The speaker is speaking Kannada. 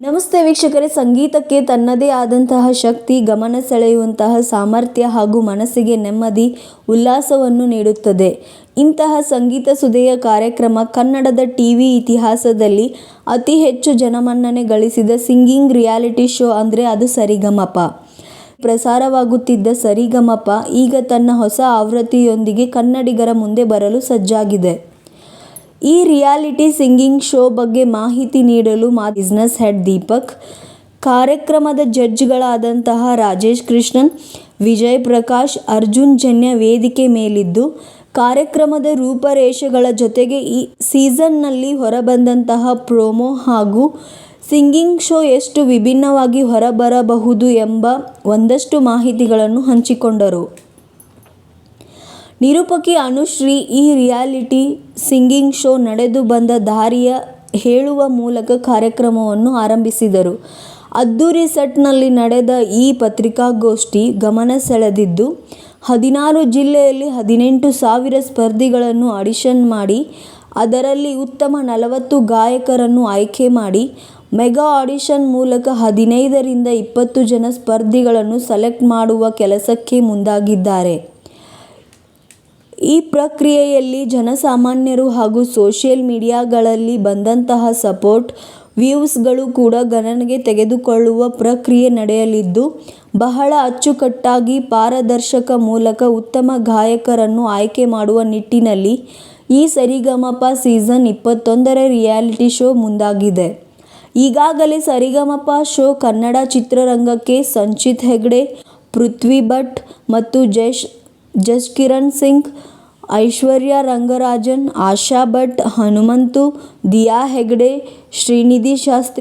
ನಮಸ್ತೆ ವೀಕ್ಷಕರೇ, ಸಂಗೀತಕ್ಕೆ ತನ್ನದೇ ಆದಂತಹ ಶಕ್ತಿ, ಗಮನ ಸೆಳೆಯುವಂತಹ ಸಾಮರ್ಥ್ಯ ಹಾಗೂ ಮನಸ್ಸಿಗೆ ನೆಮ್ಮದಿ, ಉಲ್ಲಾಸವನ್ನು ನೀಡುತ್ತದೆ. ಇಂತಹ ಸಂಗೀತ ಸುಧೆಯ ಕಾರ್ಯಕ್ರಮ ಕನ್ನಡದ ಟಿವಿ ಇತಿಹಾಸದಲ್ಲಿ ಅತಿ ಹೆಚ್ಚು ಜನಮನ್ನಣೆ ಗಳಿಸಿದ ಸಿಂಗಿಂಗ್ ರಿಯಾಲಿಟಿ ಶೋ ಅಂದರೆ ಅದು ಸರಿಗಮಪ. ಪ್ರಸಾರವಾಗುತ್ತಿದ್ದ ಸರಿಗಮಪ ಈಗ ತನ್ನ ಹೊಸ ಆವೃತ್ತಿಯೊಂದಿಗೆ ಕನ್ನಡಿಗರ ಮುಂದೆ ಬರಲು ಸಜ್ಜಾಗಿದೆ. ಈ ರಿಯಾಲಿಟಿ ಸಿಂಗಿಂಗ್ ಶೋ ಬಗ್ಗೆ ಮಾಹಿತಿ ನೀಡಲು ಬಿಸ್ನೆಸ್ ಹೆಡ್ ದೀಪಕ್, ಕಾರ್ಯಕ್ರಮದ ಜಡ್ಜ್ಗಳಾದಂತಹ ರಾಜೇಶ್ ಕೃಷ್ಣನ್, ವಿಜಯ್ ಪ್ರಕಾಶ್, ಅರ್ಜುನ್ ಜನ್ಯ ವೇದಿಕೆ ಮೇಲಿದ್ದು, ಕಾರ್ಯಕ್ರಮದ ರೂಪರೇಷೆಗಳ ಜೊತೆಗೆ ಈ ಸೀಸನ್ನಲ್ಲಿ ಹೊರಬಂದಂತಹ ಪ್ರೋಮೋ ಹಾಗೂ ಸಿಂಗಿಂಗ್ ಶೋ ಎಷ್ಟು ವಿಭಿನ್ನವಾಗಿ ಹೊರಬರಬಹುದು ಎಂಬ ಒಂದಷ್ಟು ಮಾಹಿತಿಗಳನ್ನು ಹಂಚಿಕೊಂಡರು. ನಿರೂಪಕಿ ಅನುಶ್ರೀ ಈ ರಿಯಾಲಿಟಿ ಸಿಂಗಿಂಗ್ ಶೋ ನಡೆದು ಬಂದ ದಾರಿಯ ಹೇಳುವ ಮೂಲಕ ಕಾರ್ಯಕ್ರಮವನ್ನು ಆರಂಭಿಸಿದರು. ಅದ್ದೂರಿ ಸೆಟ್ನಲ್ಲಿ ನಡೆದ ಈ ಪತ್ರಿಕಾಗೋಷ್ಠಿ ಗಮನ ಸೆಳೆದಿದ್ದು, 16 ಜಿಲ್ಲೆಯಲ್ಲಿ 18,000 ಸ್ಪರ್ಧಿಗಳನ್ನು ಆಡಿಷನ್ ಮಾಡಿ ಅದರಲ್ಲಿ ಉತ್ತಮ 40 ಗಾಯಕರನ್ನು ಆಯ್ಕೆ ಮಾಡಿ ಮೆಗಾ ಆಡಿಷನ್ ಮೂಲಕ 15 ರಿಂದ 20 ಜನ ಸ್ಪರ್ಧಿಗಳನ್ನು ಸೆಲೆಕ್ಟ್ ಮಾಡುವ ಕೆಲಸಕ್ಕೆ ಮುಂದಾಗಿದ್ದಾರೆ. ಈ ಪ್ರಕ್ರಿಯೆಯಲ್ಲಿ ಜನಸಾಮಾನ್ಯರು ಹಾಗೂ ಸೋಷಿಯಲ್ ಮೀಡಿಯಾಗಳಲ್ಲಿ ಬಂದಂತಹ ಸಪೋರ್ಟ್, ವ್ಯೂಸ್ಗಳು ಕೂಡ ಗಣನೆಗೆ ತೆಗೆದುಕೊಳ್ಳುವ ಪ್ರಕ್ರಿಯೆ ನಡೆಯಲಿದ್ದು, ಬಹಳ ಅಚ್ಚುಕಟ್ಟಾಗಿ ಪಾರದರ್ಶಕ ಮೂಲಕ ಉತ್ತಮ ಗಾಯಕರನ್ನು ಆಯ್ಕೆ ಮಾಡುವ ನಿಟ್ಟಿನಲ್ಲಿ ಈ ಸರಿಗಮಪ ಸೀಸನ್ 21ರ ರಿಯಾಲಿಟಿ ಶೋ ಮುಂದಾಗಿದೆ. ಈಗಾಗಲೇ ಸರಿಗಮಪ ಶೋ ಕನ್ನಡ ಚಿತ್ರರಂಗಕ್ಕೆ ಸಂಚಿತ್ ಹೆಗ್ಡೆ, ಪೃಥ್ವಿ ಭಟ್ ಮತ್ತು ಜಸ್ಕಿರಣ್ ಸಿಂಗ್, ಐಶ್ವರ್ಯ ರಂಗರಾಜನ್, ಆಶಾ ಭಟ್, ಹನುಮಂತು, ದಿಯಾ ಹೆಗ್ಡೆ, ಶ್ರೀನಿಧಿ ಶಾಸ್ತ್ರಿ